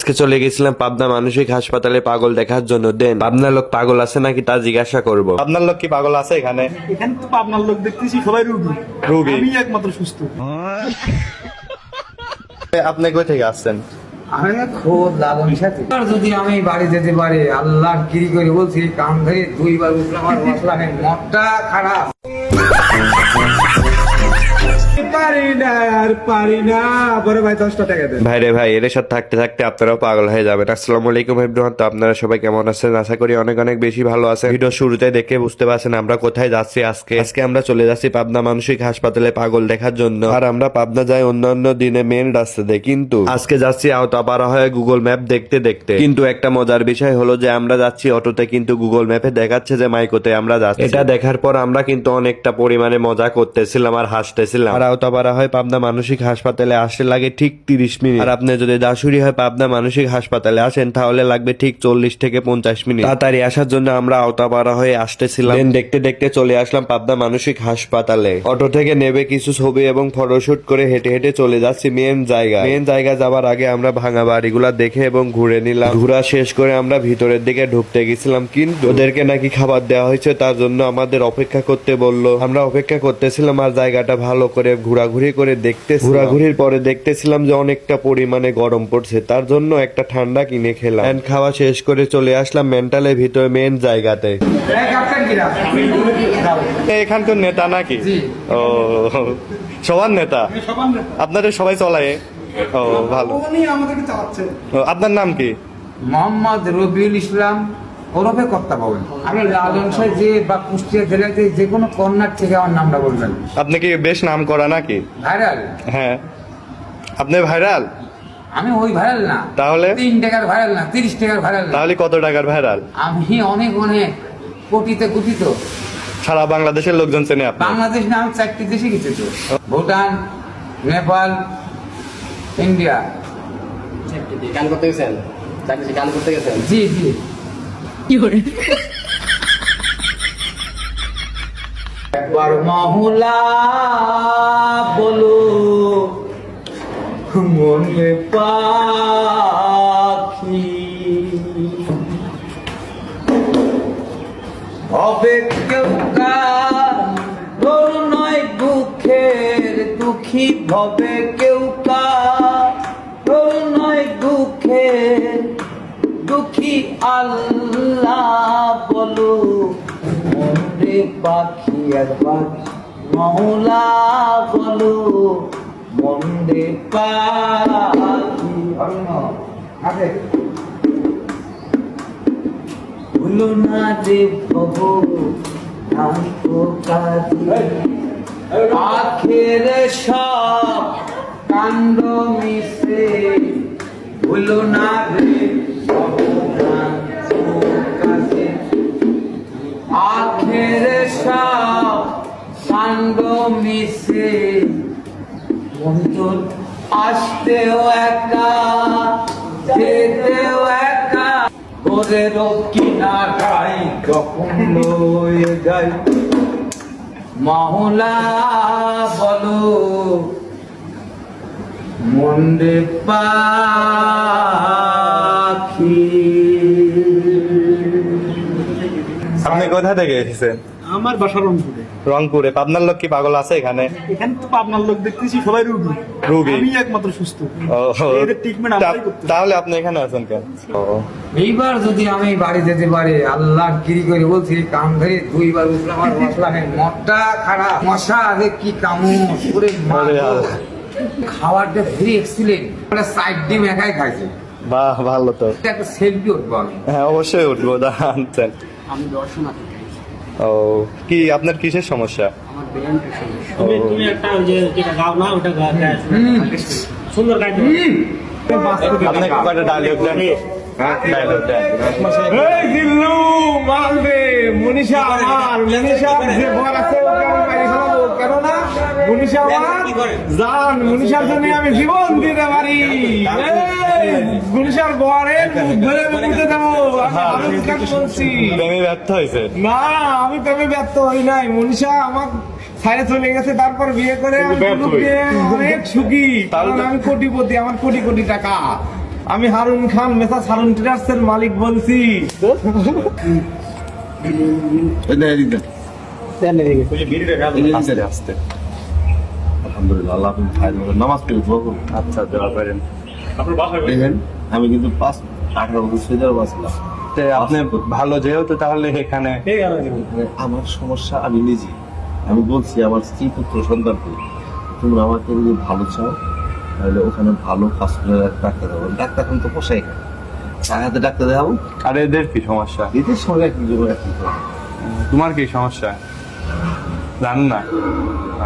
আজকে চলে গেছিলাম পাবনা মানসিক হাসপাতালে পাগল দেখার জন্য। দেন পাবনার লোক পাগল আছে নাকি তা জিজ্ঞাসা করব। আপনার লোক কি পাগল আছে এখানে? এখানে তো পাবনার লোক দেখতেছি সবাই রুগী। রুগী? আমি একমাত্র সুস্থ। আপনি কই থেকে আসছেন? আমি খোদ লালন সাথে যদি আমি বাড়ি যেতে পারি আল্লাহ গিরি করে বলছি কান ধরে দুইবার উঠলাম আর বসলাম মনটা খারাপ। পারি না বড় ভাই 10 টাকা দেন। ভাই রে ভাই, এর সাথে থাকতে থাকতে আপনারাও পাগল হয়ে যাবেন। আসসালামু আলাইকুম এভরিওয়ান, তো আপনারা সবাই কেমন আছেন? আশা করি অনেক অনেক বেশি ভালো আছেন। ভিডিও শুরুতে দেখে বুঝতে পারছেন আমরা কোথায় যাচ্ছি। আজকে আমরা চলে যাচ্ছি পাবনা মানসিক হাসপাতালে পাগল দেখার জন্য। আর আমরা পাবনা যাই অন্যান্য দিনে মেন রাস্তাতে, কিন্তু আজকে যাচ্ছি আওতাপাড়া হয়ে গুগল ম্যাপ দেখতে দেখতে। কিন্তু একটা মজার বিষয় হলো যে আমরা যাচ্ছি অটোতে, কিন্তু গুগল ম্যাপে দেখাচ্ছে যে মাইকোতে আমরা যাচ্ছি। এটা দেখার পর আমরা কিন্তু অনেকটা পরিমাণে মজা করতেছিলাম আর হাসতেছিলাম। আর আওতাপাড়া হয় পাবনা মানসিক হাসপাতালে আসতে লাগে ঠিক 30 মিনিট। আর আপনি যদি দাসুরি হয় পাবনা মানসিক হাসপাতালে আসেন তাহলে লাগবে ঠিক 40 থেকে 50 মিনিট। তাড়াতাড়ি আসার জন্য আমরা আওতাপাড়া হয়ে আসতেছিলাম। দেখতে দেখতে চলে আসলাম পাবনা মানসিক হাসপাতালে। অটো থেকে নেবে কিছু ছবি এবং ফটোশুট করে হেঁটে হেঁটে চলে যাচ্ছি মেন জায়গা যাবার আগে আমরা ভাঙা বাড়িগুলা দেখে এবং ঘুরে নিলাম। ঘোরা শেষ করে আমরা ভিতরের দিকে ঢুকতে গেছিলাম, কিন্তু ওদেরকে নাকি খাবার দেওয়া হয়েছে, তার জন্য আমাদের অপেক্ষা করতে বললো। আমরা অপেক্ষা করতেছিলাম আর জায়গাটা ভালো করে ঘোরাঘুরি করে ঘোরাঘুরির পরে দেখতেছিলাম যে অনেকটা পরিমাণে গরম পড়ছে, তার জন্য একটা ঠান্ডা কিনে খেলাম। খাওয়া শেষ করে চলে আসলাম মেন্টালের ভিতরে মেন জায়গাতে। এখানকার নেতা নাকি? ও, সবার নেতা? আপনাদের সবাই চলায়? ও ভালো। উনি আমাদেরকে চালাচ্ছে। আপনার নাম কি? মোহাম্মদ রবিউল ইসলাম ওরফে কর্তা পাবেন। আমি লালন সাহেব যে বা কুষ্টিয়া জেলাতে যে কোনো কর্নার থেকে আমার নামটা বলবেন। আপনি কি বেশ নাম করা নাকি? ভাইরাল? হ্যাঁ। আপনি ভাইরাল? আমি ওই ভাইরাল না। তাহলে? 3 টাকার ভাইরাল না, 30 টাকার ভাইরাল না। তাহলে কত টাকার ভাইরাল? আমি অনেক অনেক কোটিতে কোটিত। সারা বাংলাদেশের লোকজন চেনে আপনি? বাংলাদেশ না, আমি 4টি দেশে গেছি তো। ভুটান, নেপাল, ইন্ডিয়া। গান করতে গেছেন? গান করতে গেছেন? জি জি। একবার মহুলা বলো মনে পাখি হবে কেউ কার নয় দুঃখের দুঃখী হবে কেউ কার নয় দুঃখের দুঃখী আল্লাহ বলো মনে পাখি একবার মহুলা বলো মনে পাখি আছে ভুলো না রে ভবো আখের সব কাণ্ড মিশে ভুলো না রে আখের সব কাণ্ড মিশে বন্ধুর আসতেও একা যেতেও একা ওদের কিনারাই যখন লয়ে যাই মহলা বলো মন্ডে পাখি। আপনি কোথা থেকে এসেছেন? আমার বাসা রংপুরে। রংপুরে? পাবনার লোক কি পাগল আছে এখানে? এখানে তো পাবনার লোক দেখতেছি সবাই রুগী। রুগী? আমি একমাত্র সুস্থ। ও, এদের ট্রিটমেন্ট আমরাই করতেছি। তাহলে আপনি এখানে আছেন কেন? ও, এইবার যদি আমি বাড়ি যেতে পারি আল্লাহ গিরি করে বলছি কান ধরে দুইবার উঠলাম আর বসলাম মনটা খারাপ। মশা আগে কি কামড় করে আরে আল্লাহ। খাবারটা ভেরি এক্সিলেন্ট। সাইড ডিম একাই খাইছে। বাহ, ভালো তো। একটা সেলফি উঠবো আমি। হ্যাঁ, অবশ্যই উঠবো, দাঁড়ান। আমি দর্শনার্থী। ও, কি আপনার কিসের সমস্যা? আমার ব্রেনের সমস্যা। তুমি একটা ওই যে যেটা গাও না ওটা সুন্দর গাইতে আপনাকে কয়টা ডায়লগ দেন? ডায়লগ দেন। এই দিল্লু মালবে মনীষা আমার মনীষা যে বর আছে ওকে আমি মারি ফেলাবো কেন না মনীষা আমার জান মনীষার জন্য আমি জীবন দিতে পারি মনীষার বরের মুখ ধরে বলতে দেবো আমি আবিষ্কার করছি প্রেমে ব্যর্থ হয়েছে? না আমি প্রেমে ব্যর্থ হই নাই মনীষা আমার ছাইরে চলে গেছে তারপর বিয়ে করে আমি অনেক সুখী কারণ আমি কোটিপতি আমার কোটি কোটি টাকা আমি হারুন খান মেসাজ হারুন ট্রেডার্সের মালিক বলছি। আস্তে আস্তে। আলহামদুলিল্লাহ, আল্লাহ আপনি খাই দেবেন, নামাজ পড়ে দোয়া করুন। আচ্ছা দোয়া করেন। দেখেন আমি কিন্তু 18 বছর সৌদি আরবে ছিলাম। তে আপনি ভালো যেহেতু তাহলে এখানে আমার সমস্যা আমি নিজে, আমি বলছি আমার স্ত্রী পুত্র সন্তানকে, তোমরা আমাকে যদি ভালো চাও তাহলে ওখানে ভালো হসপিটালে ডাক্তার দেবো। ডাক্তার এখন তো পোষাই না, হাতে ডাক্তার দেখাবো। আর এদের কি সমস্যা? এদের সঙ্গে কি জন্য একই কথা। তোমার কি সমস্যা জান না?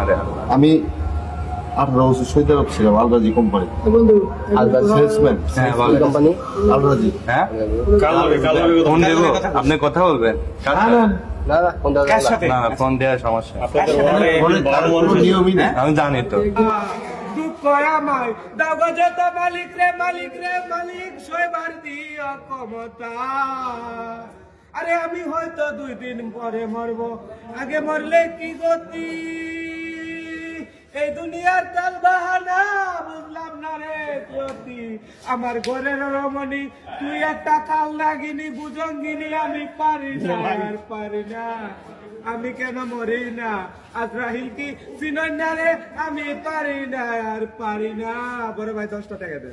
আরে আল্লাহ। আমি 18 বছর সৌদি আরব ছিলাম আলরাজি কোম্পানি, সেলসম্যান। হ্যাঁ, বলেন। কোম্পানি আলরাজি হ্যাঁ ফোন দেবো, আপনি কথা বলবেন? কার সাথে? না না কোন না না ফোন দেওয়ার সমস্যা কোনো নিয়মই না। আমি জানি তো। দুঃখ আমায় দাও গো যত মালিক রে মালিক রে মালিক সইবার দিও ক্ষমতা। আরে আমি হয়তো 2 দিন পরে মরবো, আগে মরলে কি গতি? এই দুনিয়ার তাল বাহানা বুঝলাম না রে জ্যোতি। আমার ঘরের রমণী তুই একটা কাল লাগিনি বুঝঙ্গিনি, আমি পারি না আর পারি না। আমি কেন মরি না? আজরাহিল কি চিনই না রে? আমি পারি না আর পারি না। বড় ভাই 10টা টাকা দেন।